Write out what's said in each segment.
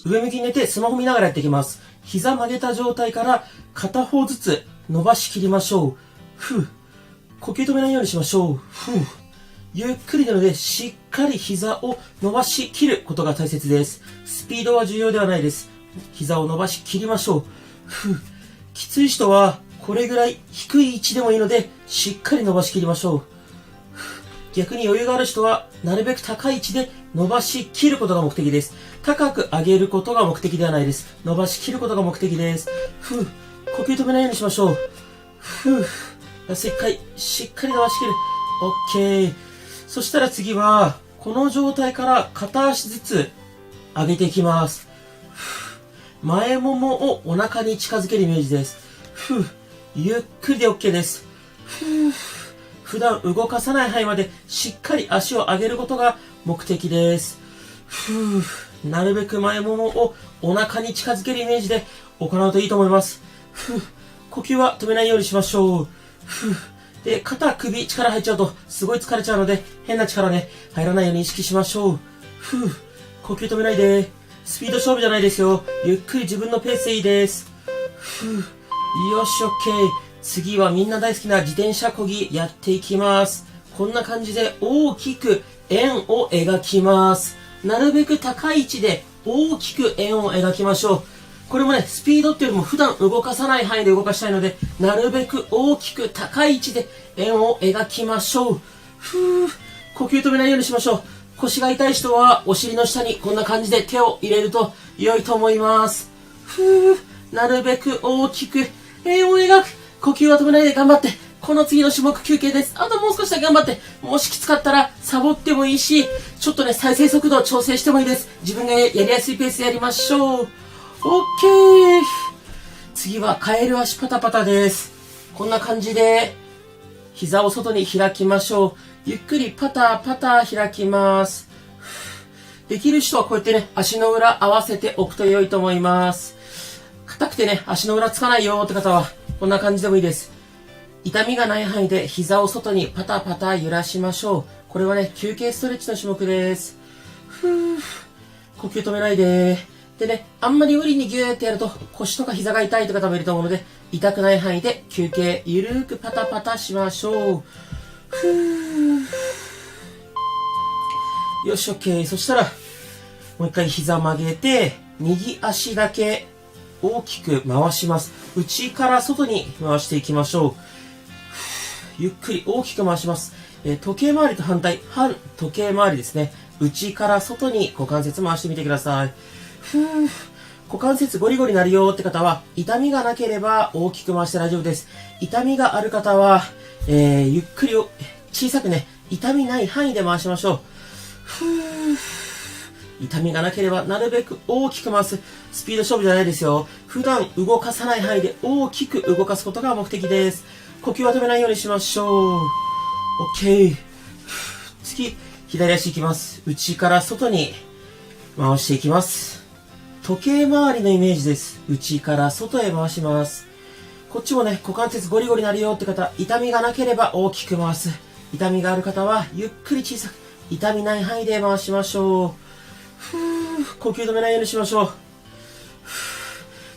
上向きに寝てスマホ見ながらやっていきます。膝曲げた状態から片方ずつ伸ばし切りましょう。呼吸止めないようにしましょう。ゆっくりなのでしっかり膝を伸ばし切ることが大切です。スピードは重要ではないです。膝を伸ばし切りましょう。きつい人はこれぐらい低い位置でもいいのでしっかり伸ばし切りましょう。逆に余裕がある人はなるべく高い位置で伸ばし切ることが目的です。高く上げることが目的ではないです。伸ばし切ることが目的です。呼吸止めないようにしましょう。ラスト1回しっかり伸ばし切る。OK。そしたら次はこの状態から片足ずつ上げていきます。前ももをお腹に近づけるイメージです。ゆっくりで OK です。普段動かさない範囲までしっかり足を上げることが目的です。なるべく前ももをお腹に近づけるイメージで行うといいと思います。呼吸は止めないようにしましょう。で、肩、首、力入っちゃうとすごい疲れちゃうので変な力ね、入らないように意識しましょう。呼吸止めないで。スピード勝負じゃないですよ。ゆっくり自分のペースでいいです。よし、OK。次はみんな大好きな自転車漕ぎやっていきます。こんな感じで大きく円を描きます。なるべく高い位置で大きく円を描きましょう。これもね、スピードっていうよりも普段動かさない範囲で動かしたいので、なるべく大きく高い位置で円を描きましょう。呼吸止めないようにしましょう。腰が痛い人はお尻の下にこんな感じで手を入れると良いと思います。なるべく大きく円を描く。呼吸は止めないで頑張って。この次の種目休憩です。あともう少しだけ頑張って。もしきつかったらサボってもいいし、ちょっとね、再生速度を調整してもいいです。自分がやりやすいペースでやりましょう。OK。次はカエル足パタパタです。こんな感じで、膝を外に開きましょう。ゆっくりパタパタ開きます。できる人はこうやってね、足の裏合わせておくと良いと思います。硬くてね、足の裏つかないよって方は、こんな感じでもいいです。痛みがない範囲で膝を外にパタパタ揺らしましょう。これはね、休憩ストレッチの種目です。呼吸止めないで。でね、あんまり無理にギューってやると腰とか膝が痛いって方もいると思うので、痛くない範囲で休憩、ゆるーくパタパタしましょう。よし、OK。そしたら、もう一回膝曲げて、右足だけ大きく回します。内から外に回していきましょう。ゆっくり大きく回します。時計回りと反対、反時計回りですね。内から外に股関節回してみてください。股関節ゴリゴリなるよって方は、痛みがなければ大きく回して大丈夫です。痛みがある方は、ゆっくり小さくね、痛みない範囲で回しましょう。痛みがなければなるべく大きく回す。スピード勝負じゃないですよ。普段動かさない範囲で大きく動かすことが目的です。呼吸は止めないようにしましょう。OK。次、左足いきます。内から外に回していきます。時計回りのイメージです。内から外へ回します。こっちもね、股関節ゴリゴリなるよって方、痛みがなければ大きく回す。痛みがある方は、ゆっくり小さく、痛みない範囲で回しましょう。呼吸止めないようにしましょう。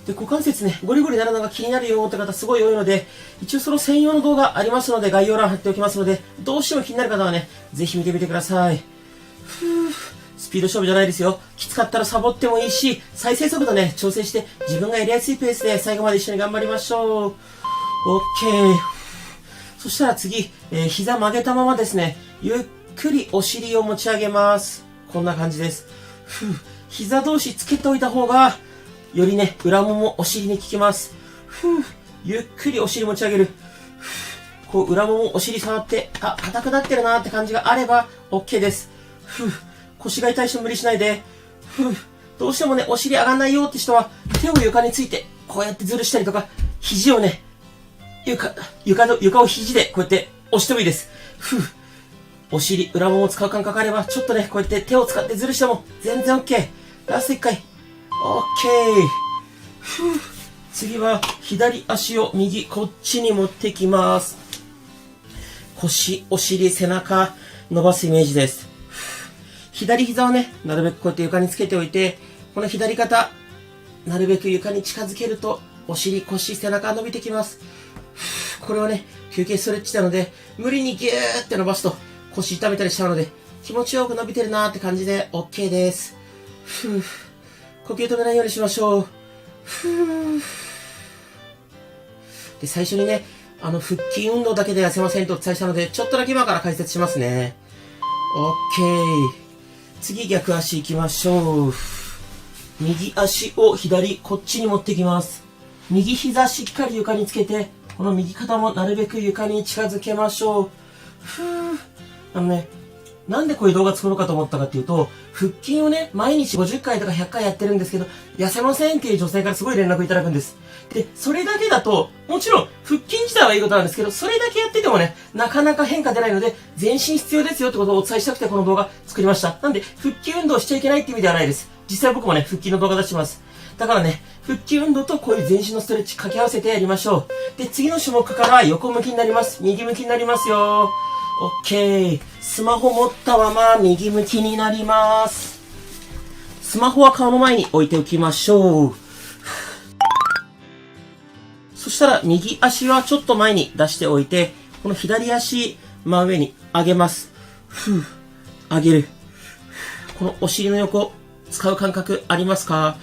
で、股関節ね、ゴリゴリなるのが気になるよって方すごい多いので、一応その専用の動画ありますので、概要欄貼っておきますので、どうしても気になる方はね、ぜひ見てみてください。スピード勝負じゃないですよ。きつかったらサボってもいいし、再生速度ね、調整して自分がやりやすいペースで最後まで一緒に頑張りましょう。OK。そしたら次、膝曲げたままですね、ゆっくりお尻を持ち上げます。こんな感じです。膝同士つけておいた方が、よりね、裏ももお尻に効きます。ゆっくりお尻持ち上げる。こう、裏ももお尻触って、あ、硬くなってるなーって感じがあれば、OK です。腰が痛い人無理しないで。どうしてもね、お尻上がんないよって人は、手を床について、こうやってずるしたりとか、肘をね、床を肘でこうやって押してもいいです。お尻、裏ももを使う感覚あれば、ちょっとね、こうやって手を使ってずるしても全然 OK。ラスト1回。OK。次は左足を右、こっちに持ってきます。腰、お尻、背中、伸ばすイメージです。左膝をね、なるべくこうやって床につけておいて、この左肩、なるべく床に近づけると、お尻、腰、背中が伸びてきます。これはね、休憩ストレッチなので、無理にギューって伸ばすと腰痛めたりしちゃうので、気持ちよく伸びてるなーって感じで OK です。呼吸止めないようにしましょう。で、最初にね、腹筋運動だけで痩せませんとお伝えしたので、ちょっとだけ今から解説しますね。OK。次逆足行きましょう。右足を左、こっちに持ってきます。右膝しっかり床につけて、この右肩もなるべく床に近づけましょう。なんでこういう動画作ろうかと思ったかっていうと、腹筋をね、毎日50回とか100回やってるんですけど、痩せませんっていう女性からすごい連絡いただくんです。で、それだけだと、もちろん腹筋自体はいいことなんですけど、それだけやっててもね、なかなか変化出ないので、全身必要ですよってことをお伝えしたくてこの動画作りました。なんで、腹筋運動しちゃいけないって意味ではないです。実際僕もね、腹筋の動画出してます。だからね、腹筋運動とこういう全身のストレッチ掛け合わせてやりましょう。で、次の種目から横向きになります。右向きになりますよ。OK。スマホ持ったまま右向きになります。スマホは顔の前に置いておきましょう。そしたら右足はちょっと前に出しておいて、この左足真上に上げます。上げる。このお尻の横、使う感覚ありますか？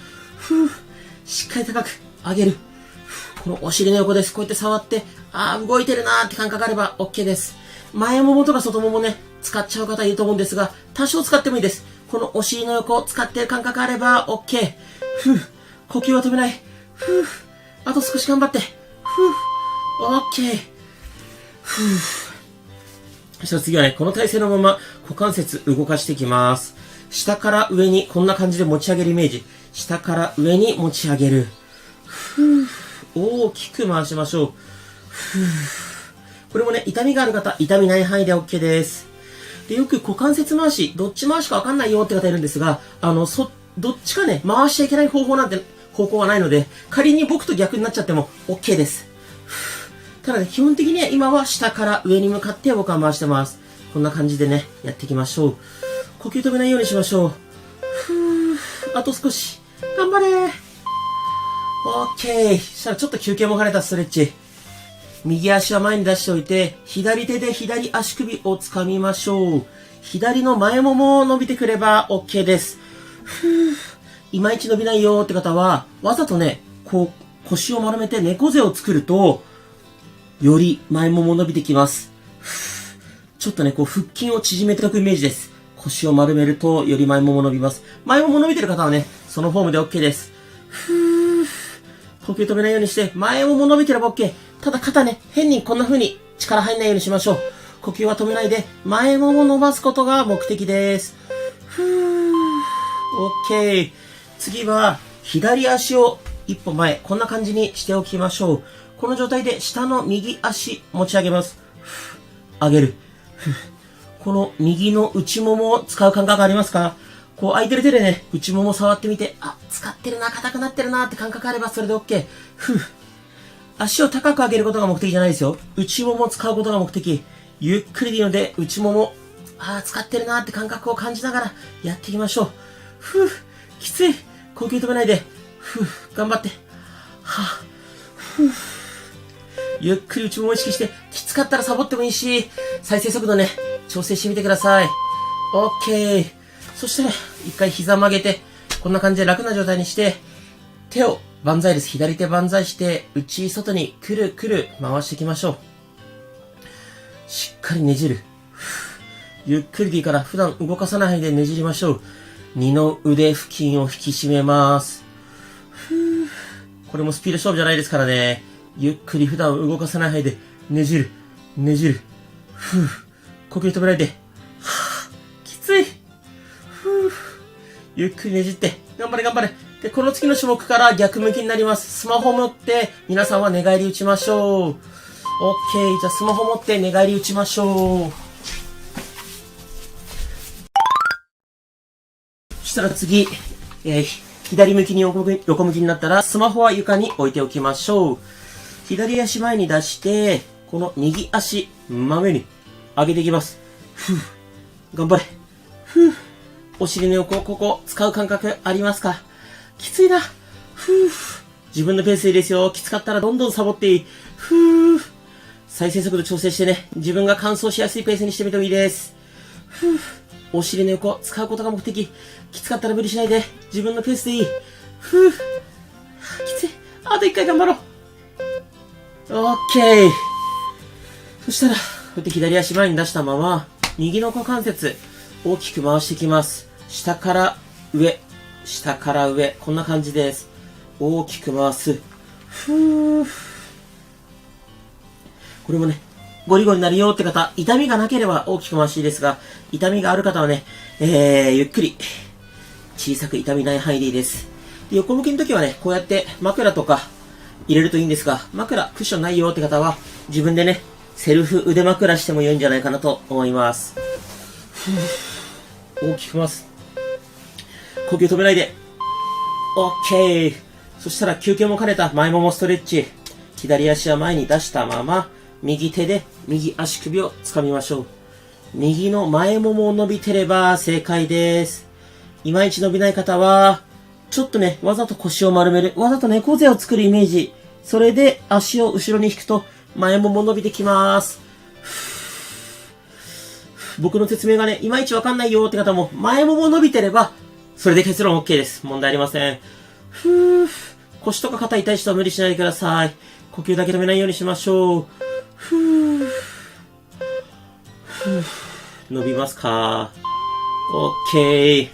しっかり高く上げる。このお尻の横です。こうやって触って、動いてるなーって感覚あれば OK です。前ももとか外ももね、使っちゃう方いると思うんですが、多少使ってもいいです。このお尻の横、使ってる感覚あれば OK。呼吸は止めない。あと少し頑張って。OK。そしたら次はね、この体勢のまま股関節動かしていきます。下から上にこんな感じで持ち上げるイメージ。下から上に持ち上げる。大きく回しましょう。これもね、痛みがある方、痛みない範囲で OK です。で、よく股関節回し、どっち回しかわかんないよって方いるんですが、どっちかね、回しちゃいけない方法はないので、仮に僕と逆になっちゃっても OK です。ただね、基本的には今は下から上に向かって僕は回してます。こんな感じでね、やっていきましょう。呼吸止めないようにしましょう。あと少し。頑張れー。OK。そしたらちょっと休憩も兼ねたストレッチ。右足は前に出しておいて、左手で左足首を掴みましょう。左の前ももを伸びてくれば OK です。いまいち伸びないよって方は、わざとね、こう腰を丸めて猫背を作ると、より前もも伸びてきます。ちょっとね、こう腹筋を縮めておくイメージです。腰を丸めるとより前もも伸びます。前もも伸びてる方はね、そのフォームで OK です。呼吸止めないようにして、前もも伸びてれば OK。ただ肩ね、変にこんな風に力入んないようにしましょう。呼吸は止めないで、前もも伸ばすことが目的です。OK。次は、左足を一歩前、こんな感じにしておきましょう。この状態で下の右足持ち上げます。上げる。この右の内ももを使う感覚ありますか？こう空いてる手でね、内もも触ってみて、使ってるな、硬くなってるなって感覚あればそれで OK。足を高く上げることが目的じゃないですよ。内ももを使うことが目的。ゆっくりでいいので、内もも、使ってるなって感覚を感じながらやっていきましょう。きつい。呼吸止めないで。頑張って。ゆっくり内ももを意識して、きつかったらサボってもいいし、再生速度ね、調整してみてください。OK。そしたら、一回膝曲げて、こんな感じで楽な状態にして、手を万歳です。左手万歳して、内、外にくるくる回していきましょう。しっかりねじる。ゆっくりでいいから、普段動かさないでねじりましょう。二の腕付近を引き締めます。これもスピード勝負じゃないですからね。ゆっくり普段動かさないで、ねじる、ねじる。呼吸止めないで。きつい。ゆっくりねじって、頑張れ頑張れ。で、この次の種目から逆向きになります。スマホ持って、皆さんは寝返り打ちましょう。OK。じゃあスマホ持って寝返り打ちましょう。そしたら次、左向きに横向きになったら、スマホは床に置いておきましょう。左足前に出して、この右足、真上に上げていきます。頑張れ。お尻の横、ここ、使う感覚ありますか？きついな。ふぅ。自分のペースでいいですよ。きつかったらどんどんサボっていい。ふぅ。再生速度調整してね、自分が乾燥しやすいペースにしてみてもいいです。ふぅ。お尻の横、使うことが目的。きつかったら無理しないで、自分のペースでいい。ふぅ。きつい。あと1回頑張ろう。オッケー。そしたら、こうやって左足前に出したまま、右の股関節、大きく回していきます。下から上、下から上、こんな感じです。大きく回す。ふぅ。これもね、ゴリゴリになるよって方、痛みがなければ大きく回していいですが、痛みがある方はね、ゆっくり、小さく痛みない範囲でいいです。で、横向きの時はね、こうやって枕とか入れるといいんですが、枕、クッションないよって方は、自分でね、セルフ腕枕しても良いんじゃないかなと思います。大きく回す。呼吸止めないで。オッケー。そしたら休憩も兼ねた前ももストレッチ。左足は前に出したまま、右手で右足首を掴みましょう。右の前ももを伸びてれば正解です。いまいち伸びない方は、ちょっとね、わざと腰を丸める。わざと猫背を作るイメージ。それで足を後ろに引くと前もも伸びてきます。僕の説明がね、いまいちわかんないよって方も、前もも伸びてれば、それで結論 OK です。問題ありません。腰とか肩痛い人は無理しないでください。呼吸だけ止めないようにしましょう。伸びますか？ OK。